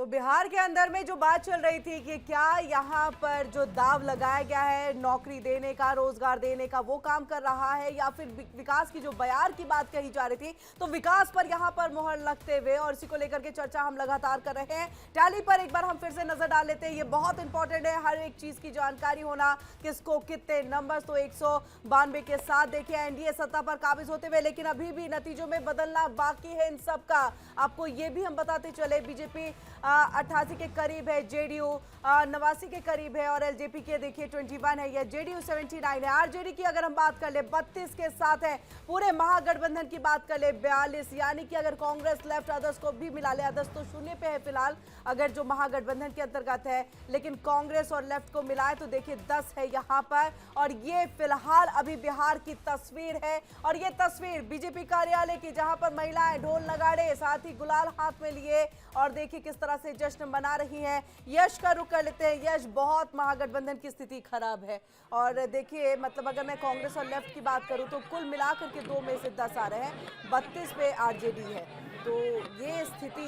बिहार के अंदर में जो बात चल रही थी कि क्या यहाँ पर जो दाव लगाया गया है नौकरी देने का, रोजगार देने का, वो काम कर रहा है या फिर विकास की जो बयार की बात कही जा रही थी, तो विकास पर यहाँ पर मोहर लगते हुए और इसी को लेकर के चर्चा हम लगातार कर रहे हैं। टैली पर एक बार हम फिर से नजर डाल लेते हैं, ये बहुत इंपॉर्टेंट है, हर एक चीज की जानकारी होना, किसको कितने नंबर। तो 192 के साथ देखिए एनडीए सत्ता पर काबिज होते हुए, लेकिन अभी भी नतीजों में बदलना बाकी है इन सब का। आपको ये भी हम बताते चले, बीजेपी 88 के करीब है, जेडीयू 89 के करीब है और एलजेपी के देखिए 21 है, या जेडीयू 79 है। आरजेडी की अगर हम बात कर ले 32 के साथ है। पूरे महागठबंधन की बात कर ले 42, यानी कि अगर कांग्रेस लेफ्ट अदर्स को भी मिला ले, अदर्स तो शून्य पे है फिलहाल अगर जो महागठबंधन के अंतर्गत है, लेकिन कांग्रेस और लेफ्ट को मिलाए तो देखिए 10 है यहाँ पर। और ये फिलहाल अभी बिहार की तस्वीर है और ये तस्वीर बीजेपी कार्यालय की, जहां पर महिलाएं ढोल नगाड़े साथ ही गुलाल हाथ में लिए और देखिए किस तरह से जश्न मना रही हैं। यश का रुख कर लेते हैं। यश, बहुत महागठबंधन की स्थिति खराब है और देखिए मतलब अगर मैं कांग्रेस और लेफ्ट की बात करूं तो कुल मिलाकर के 2 में से 10 आ रहे हैं, 32 पे आरजेडी है। तो ये स्थिति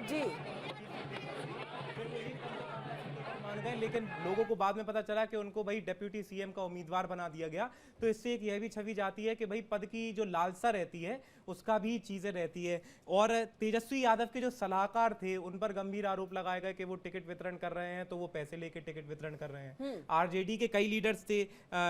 जी मान गए, लेकिन लोगों को बाद में पता चला कि उनको भाई डिप्टी सीएम का उम्मीदवार बना दिया गया। तो इससे एक यह भी छवि जाती है कि भाई पद की जो लालसा रहती है उसका भी चीजें रहती है। और तेजस्वी यादव के जो सलाहकार थे उन पर गंभीर आरोप लगाए गए कि वो टिकट वितरण कर रहे हैं, तो वो पैसे लेके टिकट वितरण कर रहे हैं। आरजेडी के कई लीडर्स थे,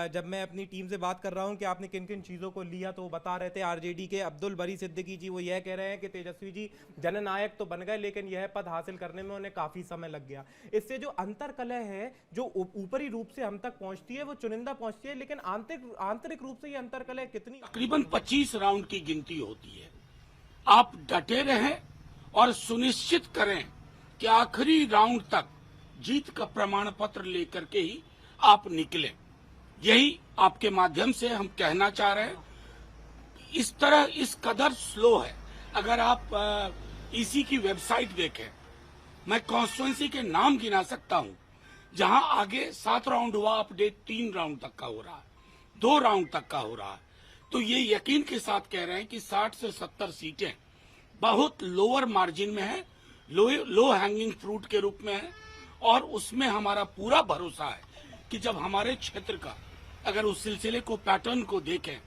जब मैं अपनी टीम से बात कर रहा हूं कि आपने किन किन चीजों को लिया तो वो बता रहे थे। आरजेडी के अब्दुल बरी सिद्दीकी जी वो यह कह रहे हैं कि तेजस्वी जी जननायक तो बन गए लेकिन यह पद हासिल करने में उन्हें काफी समय लग गया। इससे जो अंतर कलह है जो ऊपरी रूप से हम तक पहुंचती है वो चुनिंदा पहुंचती है, लेकिन आंतरिक रूप से ये अंतर कलह कितनी, तकरीबन 25 राउंड की गिनती होती है। आप डटे रहें और सुनिश्चित करें कि आखिरी राउंड तक जीत का प्रमाण पत्र लेकर के ही आप निकलें। यही आपके माध्यम से हम कहना चाह रहे हैं। इस तरह इस कदर स्लो है। अगर आप ईसी की वेबसाइट देखें, मैं कॉन्स्टिट्यूएंसी के नाम गिना सकता हूं जहां आगे 7 राउंड हुआ, अपडेट 3 राउंड तक का हो रहा है, 2 राउंड तक का हो रहा है। तो ये यकीन के साथ कह रहे हैं कि 60 से 70 सीटें बहुत लोअर मार्जिन में है, लो हैंगिंग फ्रूट के रूप में है। और उसमें हमारा पूरा भरोसा है कि जब हमारे क्षेत्र का अगर उस सिलसिले को, पैटर्न को देखें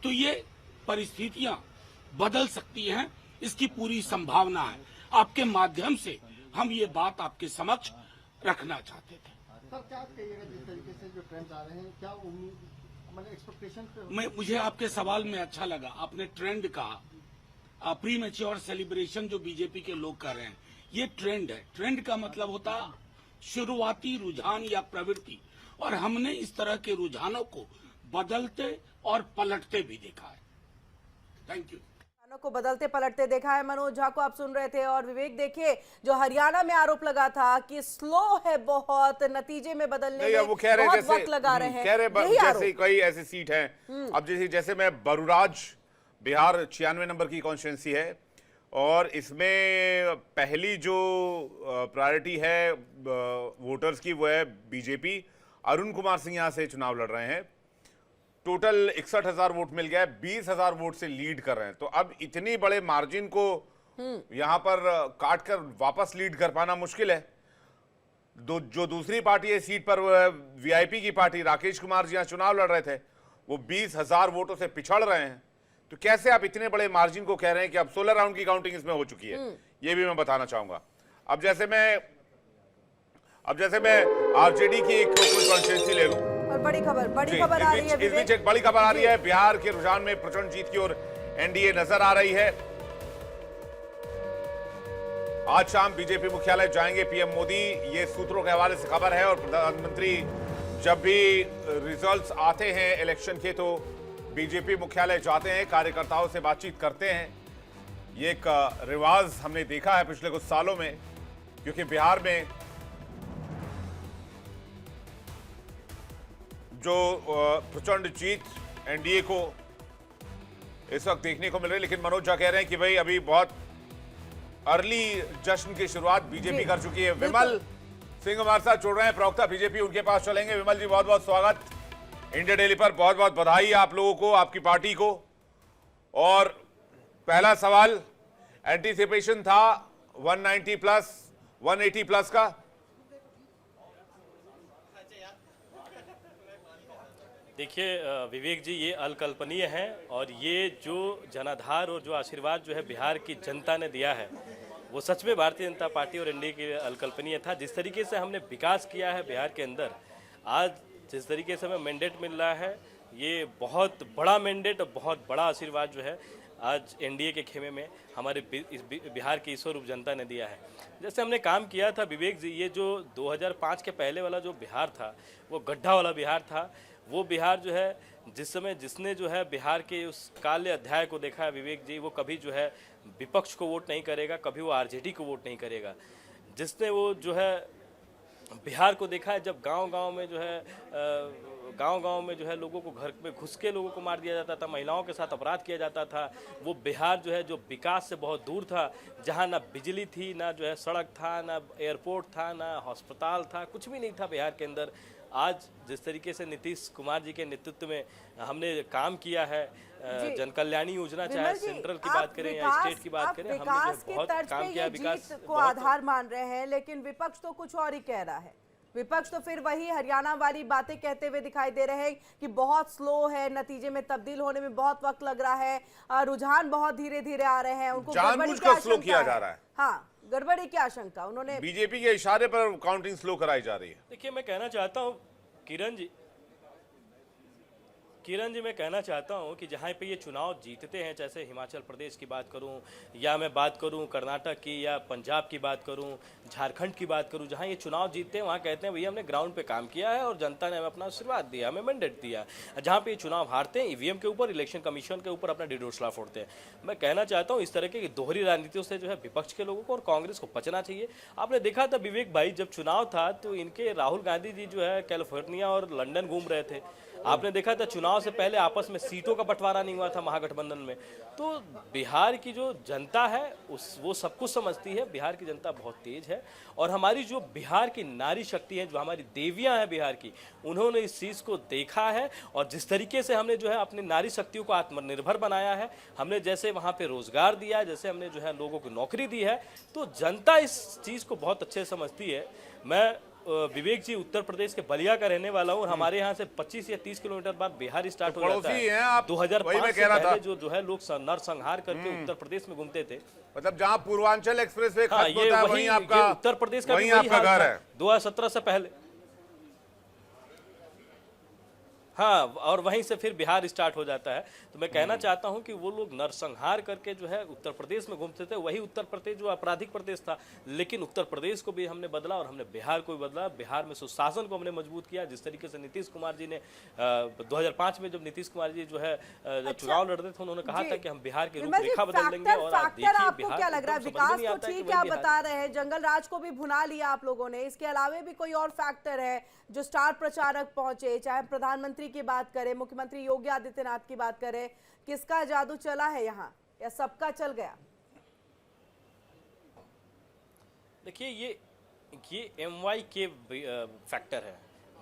तो ये परिस्थितियां बदल सकती हैं, इसकी पूरी संभावना है। आपके माध्यम से हम ये बात आपके समक्ष रखना चाहते थे। सर क्या कहिएगा, जिस तरीके से जो ट्रेंड आ रहे हैं, क्या उम्मीद मतलब एक्सपेक्टेशन पे? मुझे आपके सवाल में अच्छा लगा, आपने ट्रेंड कहा। प्री मैच्योर सेलिब्रेशन जो बीजेपी के लोग कर रहे हैं, ये ट्रेंड है। ट्रेंड का मतलब होता शुरुआती रुझान या प्रवृत्ति, और हमने इस तरह के रुझानों को बदलते और पलटते भी देखा है। Thank you. को बदलते पलटते देखा है। मनोज झा को आप सुन रहे थे। और विवेक देखिए जो हरियाणा में आरोप लगा था कि स्लो है बहुत, नतीजे में बदलने में वो कह रहे बहुत जैसे वक्त लगा रहे हैं, कह रहे जैसे कई ऐसी सीट हैं। अब जैसे मैं बरुराज, बिहार 96 नंबर की कॉन्स्टिट्यूंसी है और इसमें पहली जो प्रायोरिटी है वोटर्स की वो है बीजेपी। अरुण कुमार सिंह यहां से चुनाव लड़ रहे हैं। टोटल 61,000 वोट मिल गया है, 20,000 वोट से लीड कर रहे हैं। तो अब इतनी बड़े मार्जिन को यहां पर काट कर वापस लीड कर पाना मुश्किल है। जो दूसरी पार्टी है सीट पर, वो है वीआईपी की पार्टी। राकेश कुमार जी यहां चुनाव लड़ रहे थे, वो 20,000 वोटों से पिछड़ रहे हैं। तो कैसे आप इतने बड़े मार्जिन को कह रहे हैं कि अब 16 राउंड की काउंटिंग इसमें हो चुकी है, ये भी मैं बताना चाहूंगा। अब जैसे मैं आरजेडी की एक कॉन्स्टिट्यूंसी ले लूं, बड़ी खबर आ रही है। इस बीच एक बड़ी खबर आ रही है, बिहार के रुझान में प्रचंड जीत की ओर एनडीए नजर आ रही है। आज शाम बीजेपी मुख्यालय जाएंगे पीएम मोदी, ये सूत्रों के हवाले से खबर है। और प्रधानमंत्री जब भी रिजल्ट्स आते हैं इलेक्शन के तो बीजेपी मुख्यालय जाते हैं, कार्यकर्ताओं से बातचीत करते हैं। ये एक रिवाज हमने देखा है पिछले कुछ सालों में, क्योंकि बिहार में जो प्रचंड जीत एनडीए को इस वक्त देखने को मिल रही है। लेकिन मनोज झा कह रहे हैं कि भाई अभी बहुत अर्ली जश्न की शुरुआत बीजेपी कर चुकी है। विमल सिंह हमारे साथ जुड़ रहे हैं, प्रवक्ता बीजेपी, उनके पास चलेंगे। विमल जी बहुत बहुत स्वागत। इंडिया डेली पर बहुत बहुत बधाई आप लोगों को, आपकी पार्टी को। और पहला सवाल एंटीसिपेशन था 190 प्लस 180 प्लस का। देखिए विवेक जी, ये अकल्पनीय है और ये जो जनाधार और जो आशीर्वाद जो है बिहार की जनता ने दिया है वो सच में भारतीय जनता पार्टी और एनडीए के अकल्पनीय था। जिस तरीके से हमने विकास किया है बिहार के अंदर, आज जिस तरीके से हमें मैंडेट मिल रहा है, ये बहुत बड़ा मैंडेट और बहुत बड़ा आशीर्वाद जो है आज एनडीए के खेमे में हमारे बिहार की ईश्वर रूप जनता ने दिया है। जैसे हमने काम किया था विवेक जी, ये जो 2005 के पहले वाला जो बिहार था वो गड्ढा वाला बिहार था। वो बिहार जो है जिस समय जिसने जो है बिहार के उस काले अध्याय को देखा है विवेक जी, वो कभी जो है विपक्ष को वोट नहीं करेगा, कभी वो आरजेडी को वोट नहीं करेगा। जिसने वो जो है बिहार को देखा है, जब गांव-गांव में जो है गांव-गांव में जो है लोगों को घर में घुस के लोगों को मार दिया जाता था, महिलाओं के साथ अपराध किया जाता था, वो बिहार जो है जो विकास से बहुत दूर था, जहां ना बिजली थी, ना जो है सड़क था, ना एयरपोर्ट था, ना अस्पताल था, कुछ भी नहीं था बिहार के अंदर। आज जिस तरीके से नीतीश कुमार जी के नेतृत्व में हमने काम किया है, जन कल्याणी योजना चाहे सेंट्रल की बात करें या स्टेट की बात करें, विकास हमने की बहुत तर्ज काम पे किया। ये विकास जीत को आधार मान रहे हैं, लेकिन विपक्ष तो कुछ और ही कह रहा है। विपक्ष तो फिर वही हरियाणा वाली बातें कहते हुए दिखाई दे रहे हैं कि बहुत स्लो है, नतीजे में तब्दील होने में बहुत वक्त लग रहा है, रुझान बहुत धीरे धीरे आ रहे हैं, उनको जानबूझकर स्लो किया जा रहा है। हाँ, गड़बड़ी की आशंका उन्होंने। बीजेपी के इशारे पर काउंटिंग स्लो कराई जा रही है। देखिए, मैं कहना चाहता हूँ किरण जी, मैं कहना चाहता हूं कि जहां पे ये चुनाव जीतते हैं, जैसे हिमाचल प्रदेश की बात करूं या मैं बात करूं कर्नाटक की या पंजाब की बात करूं, झारखंड की बात करूं, जहां ये चुनाव जीतते हैं वहां कहते हैं भैया हमने ग्राउंड पे काम किया है और जनता ने हमें अपना आशीर्वाद दिया, हमें मैंडेट दिया। जहां पे ये चुनाव हारते हैं, ईवीएम के ऊपर, इलेक्शन कमीशन के ऊपर अपना डिडोसला फोड़ते हैं। मैं कहना चाहता हूँ इस तरह की दोहरी राजनीतियों से जो है विपक्ष के लोगों को और कांग्रेस को बचना चाहिए। आपने देखा था विवेक भाई, जब चुनाव था तो इनके राहुल गांधी जी जो है कैलिफोर्निया और लंदन घूम रहे थे। आपने देखा था चुनाव से पहले आपस में सीटों का बंटवारा नहीं हुआ था महागठबंधन में। तो बिहार की जो जनता है वो सब कुछ समझती है। बिहार की जनता बहुत तेज है और हमारी जो बिहार की नारी शक्ति है, जो हमारी देवियां हैं बिहार की, उन्होंने इस चीज़ को देखा है। और जिस तरीके से हमने जो है अपनी नारी शक्तियों को आत्मनिर्भर बनाया है, हमने जैसे वहाँ पे रोजगार दिया, जैसे हमने जो है लोगों को नौकरी दी है, तो जनता इस चीज़ को बहुत अच्छे से समझती है। मैं विवेक जी उत्तर प्रदेश के बलिया का रहने वाला हूँ और हमारे यहाँ से 25 या 30 किलोमीटर बाद बिहार स्टार्ट हो जाता है। 2005 से पहले जो है लोग नरसंहार करके उत्तर प्रदेश में घूमते थे। मतलब जहाँ पूर्वांचल एक्सप्रेस वे खत्म ये होता है वहीं आपका उत्तर प्रदेश का वहीं आपका घर है। 2017 से पहले, हाँ, और वहीं से फिर बिहार स्टार्ट हो जाता है। तो मैं कहना चाहता हूं कि वो लोग नरसंहार करके जो है उत्तर प्रदेश में घूमते थे, वही उत्तर प्रदेश जो आपराधिक प्रदेश था, लेकिन उत्तर प्रदेश को भी हमने बदला और हमने बिहार को भी बदला। बिहार में सुशासन को हमने मजबूत किया। जिस तरीके से नीतीश कुमार जी ने 2005 में जब नीतीश कुमार जी जो है चुनाव लड़ रहे थे, उन्होंने कहा था कि हम बिहार की रूपरेखा बदल देंगे। और आपको क्या लग रहा है? विकास तो ठीक है, आप बता रहे हैं, जंगल राज को भी भुना लिया आप लोगों ने, इसके अलावा भी कोई और फैक्टर है जो स्टार प्रचारक पहुंचे, चाहे प्रधानमंत्री की बात करें, मुख्यमंत्री योगी आदित्यनाथ की बात करें, किसका जादू चला है यहाँ या सबका चल गया? देखिए, ये MY के फैक्टर है।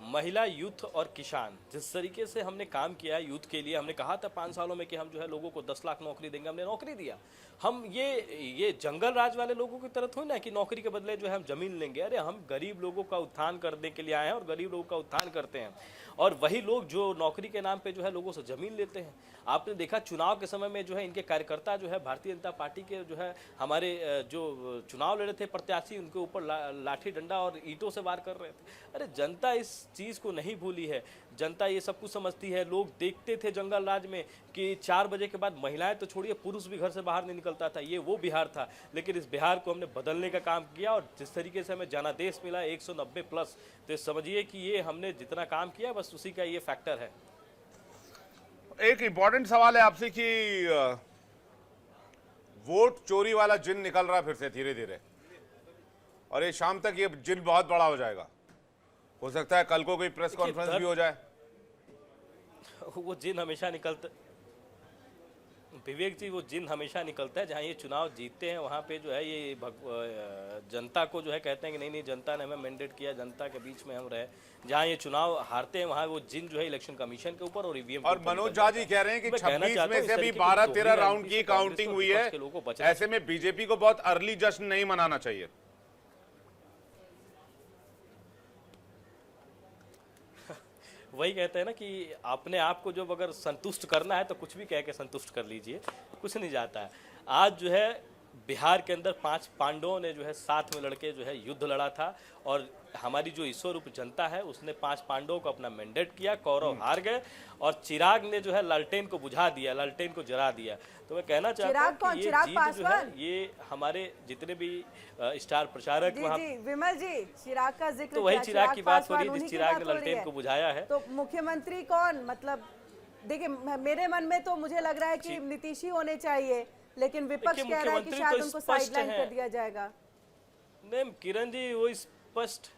महिला, यूथ और किसान, जिस तरीके से हमने काम किया है यूथ के लिए, हमने कहा था 5 सालों में कि हम जो है लोगों को 10 लाख नौकरी देंगे, हमने नौकरी दिया। हम ये जंगल राज वाले लोगों की तरह थोड़ी ना कि नौकरी के बदले जो है हम जमीन लेंगे। अरे हम गरीब लोगों का उत्थान करने के लिए आए हैं और गरीब लोगों का उत्थान करते हैं। और वही लोग जो नौकरी के नाम पे जो है लोगों से जमीन लेते हैं। आपने देखा चुनाव के समय में जो है इनके कार्यकर्ता जो है भारतीय जनता पार्टी के जो है हमारे जो चुनाव लड़ रहे थे प्रत्याशी, उनके ऊपर लाठी डंडा और ईंटों से वार कर रहे थे। अरे जनता इस चीज़ को नहीं भूली है, जनता ये सब कुछ समझती है। लोग देखते थे जंगल राज में कि 4 बजे के बाद महिलाएं तो छोड़िए, पुरुष भी घर से बाहर नहीं निकलता था। ये वो बिहार था, लेकिन इस बिहार को हमने बदलने का काम किया। और जिस तरीके से हमें जनादेश मिला 190+, तो समझिए कि ये हमने जितना काम किया बस उसी का ये फैक्टर है। एक इंपॉर्टेंट सवाल है आपसे कि वोट चोरी वाला जिन निकल रहा फिर से धीरे धीरे, और ये शाम तक ये जिन बहुत बड़ा हो जाएगा। हो सकता है कल को कोई प्रेस कॉन्फ्रेंस भी हो जाए। वो जिन हमेशा निकलते, विवेक जी, वो जिन हमेशा निकलता है जहाँ ये चुनाव जीतते हैं वहाँ पे जो है ये जनता को जो है कहते हैं कि नहीं नहीं जनता ने हमें मैंडेट किया, जनता के बीच में हम रहे। जहाँ ये चुनाव हारते हैं वहाँ वो जिन जो है इलेक्शन कमीशन के ऊपर और ईवीएम और मनोज झा जी कह रहे हैं कि 26 में से भी 12-13 राउंड की काउंटिंग हुई है, ऐसे में बीजेपी को बहुत अर्ली जश्न नहीं मनाना चाहिए। वही कहते हैं ना कि अपने आप को जब अगर संतुष्ट करना है तो कुछ भी कह के संतुष्ट कर लीजिए, कुछ नहीं जाता है। आज जो है बिहार के अंदर 5 पांडवों ने जो है साथ में लड़के जो है युद्ध लड़ा था और हमारी जो ईश्वर रूप जनता है उसने 5 पांडवों को अपना मैंडेट किया, कौरव हार गए और चिराग ने जो है लालटेन को बुझा दिया, लालटेन को जला दिया। तो मैं कहना चाहता हूँ कि ये जीत जो है ये हमारे जितने भी स्टार प्रचारक वहाँ, विमल जी चिराग का जिक्र तो वही चिराग की बात हो रही है पासवान जिस उन्हीं की चिराग बात ने हो रही लालटेन है। को बुझाया है। तो मुख्यमंत्री कौन, मतलब देखिए मेरे मन में तो मुझे लग रहा है कि नीतीश ही होने चाहिए, लेकिन विपक्ष कह रहा है कि शायद उनको साइडलाइन कर दिया जाएगा। नहीं किरण जी, वो स्पष्ट,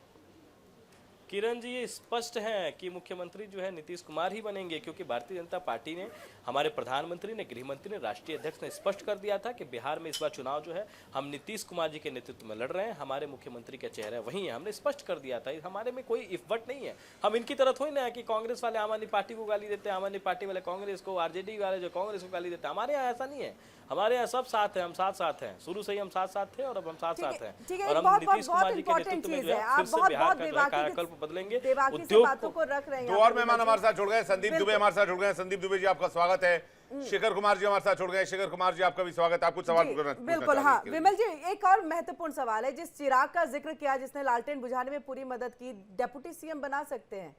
किरण जी ये स्पष्ट हैं कि मुख्यमंत्री जो है नीतीश कुमार ही बनेंगे, क्योंकि भारतीय जनता पार्टी ने, हमारे प्रधानमंत्री ने, गृह मंत्री ने, राष्ट्रीय अध्यक्ष ने स्पष्ट कर दिया था कि बिहार में इस बार चुनाव जो है हम नीतीश कुमार जी के नेतृत्व में लड़ रहे हैं, हमारे मुख्यमंत्री का चेहरा वही है। हमने स्पष्ट कर दिया था, हमारे में कोई इफवट नहीं है। हम इनकी तरह थोड़ी ना है कि कांग्रेस वाले आम आदमी पार्टी को गाली देते हैं, आम आदमी पार्टी वाले कांग्रेस को, आरजेडी वाले जो कांग्रेस को गाली देते हैं। हमारे यहाँ ऐसा नहीं है, हमारे यहाँ सब साथ है, हम साथ साथ हैं, शुरू से ही हम साथ साथ थे और अब हम साथ साथ हैं। और हम नीतीश कुमार जी के नेतृत्व में जो है फिर से बिहार का कायाकल्प बदलेंगे। बातों को रख रहे हैं। दो और मेहमान हमारे साथ जुड़ गए, संदीप दुबे हमारे साथ जुड़ गए। संदीप दुबे जी आपका स्वागत है। शेखर कुमार जी हमारे साथ जुड़ गए। शेखर कुमार जी आपका भी स्वागत है। आप कुछ सवाल बिल्कुल। हाँ विमल जी, एक और महत्वपूर्ण सवाल है, जिस चिराग का जिक्र किया जिसने लालटेन बुझाने में पूरी मदद की, डेप्यूटी सीएम बना सकते हैं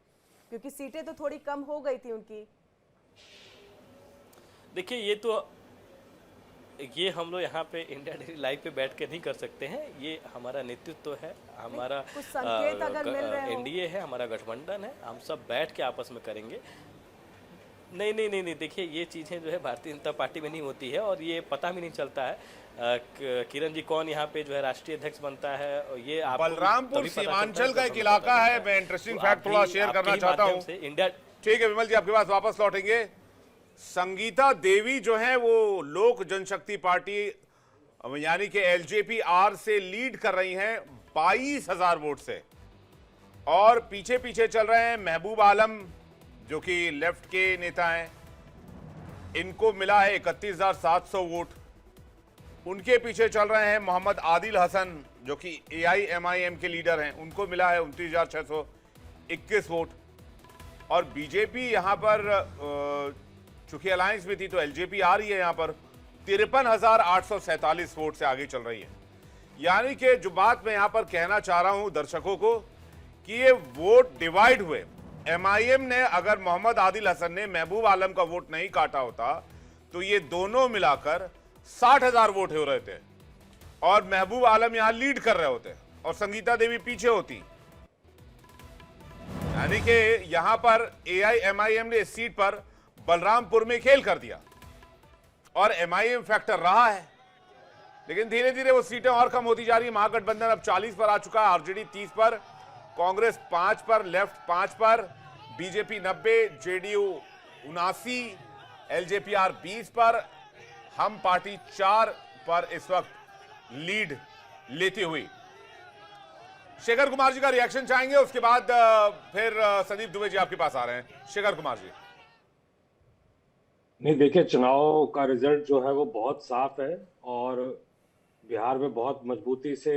क्योंकि सीटें तो थोड़ी कम हो गई थी उनकी। देखिए ये हम लोग यहाँ पे इंडिया डेली लाइव पे बैठ के नहीं कर सकते हैं, ये हमारा नेतृत्व है, हमारा एनडीए है, हमारा गठबंधन है, हम सब बैठ के आपस में करेंगे। नहीं, देखिए ये चीज़ें जो है भारतीय जनता पार्टी में नहीं होती है और ये पता भी नहीं चलता है किरण जी कौन यहाँ पे जो है राष्ट्रीय अध्यक्ष बनता है। और ये बलरामपुर सीमांचल का एक इलाका है। मैं इंटरेस्टिंग फैक्ट थोड़ा शेयर करना चाहता हूँ। ठीक है विमल जी, आपके पास वापस लौटेंगे। संगीता देवी जो है वो लोक जनशक्ति पार्टी यानी कि एलजेपी-आर से लीड कर रही हैं 22,000 वोट से, और पीछे पीछे चल रहे हैं महबूब आलम जो कि लेफ्ट के नेता हैं, इनको मिला है 31,700 वोट। उनके पीछे चल रहे हैं मोहम्मद आदिल हसन जो कि एआईएमआईएम के लीडर हैं, उनको मिला है 29,621 वोट। और बीजेपी यहां पर चूंकि अलायंस में थी तो एलजेपी आ रही है, यहां पर 53,847 वोट से आगे चल रही है। यानी कि जो बात मैं यहां पर कहना चाह रहा हूं दर्शकों को कि ये वोट डिवाइड हुए। एमआईएम ने अगर मोहम्मद आदिल हसन ने महबूब आलम का वोट नहीं काटा होता तो ये दोनों मिलाकर 60,000 वोट हो रहे थे और महबूब आलम यहां लीड कर रहे होते और संगीता देवी पीछे होती। यानी कि यहां पर एआईएमआईएम ने इस सीट पर बलरामपुर में खेल कर दिया और एमआईएम फैक्टर रहा है, लेकिन धीरे धीरे वो सीटें और कम होती जा रही है। महागठबंधन अब 40 पर आ चुका है, आरजेडी 30 पर, कांग्रेस 5 पर, लेफ्ट 5 पर, बीजेपी 90, जेडीयू 79, एलजेपी-आर 20 पर, हम पार्टी 4 पर इस वक्त लीड लेती हुई। शेखर कुमार जी का रिएक्शन चाहेंगे, उसके बाद फिर संदीप दुबे जी आपके पास आ रहे हैं। शेखर कुमार जी। नहीं देखिए, चुनाव का रिजल्ट जो है वो बहुत साफ है और बिहार में बहुत मजबूती से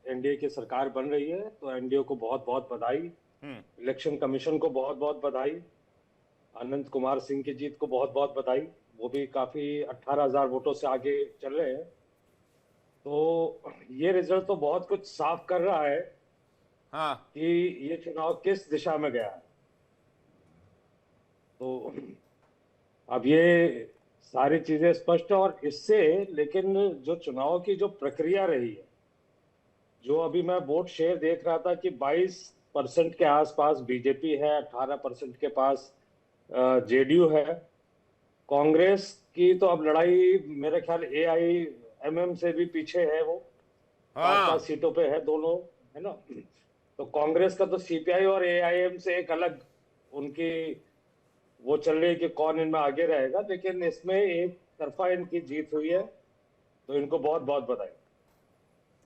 एनडीए की सरकार बन रही है, तो एनडीए को बहुत बहुत बधाई, इलेक्शन कमीशन को बहुत बहुत बधाई, अनंत कुमार सिंह की जीत को बहुत बहुत बधाई, वो भी काफी 18,000 वोटों से आगे चल रहे हैं। तो ये रिजल्ट तो बहुत कुछ साफ कर रहा है कि ये चुनाव किस दिशा में गया है। तो अब ये सारी चीजें स्पष्ट है और इससे, लेकिन जो चुनाव की जो प्रक्रिया रही है, जो अभी मैं वोट शेयर देख रहा था कि 22% के आसपास बीजेपी है, 18% के पास जेडीयू है, कांग्रेस की तो अब लड़ाई मेरे ख्याल एआईएमएम से भी पीछे है, वो 5 सीटों पे है दोनों, है ना। तो कांग्रेस का तो सीपीआई और एआईएम से एक अलग उनकी वो चल रही है कि कौन इनमें आगे रहेगा, लेकिन इसमें एक तरफा इनकी जीत हुई है, तो इनको बहुत बहुत बधाई।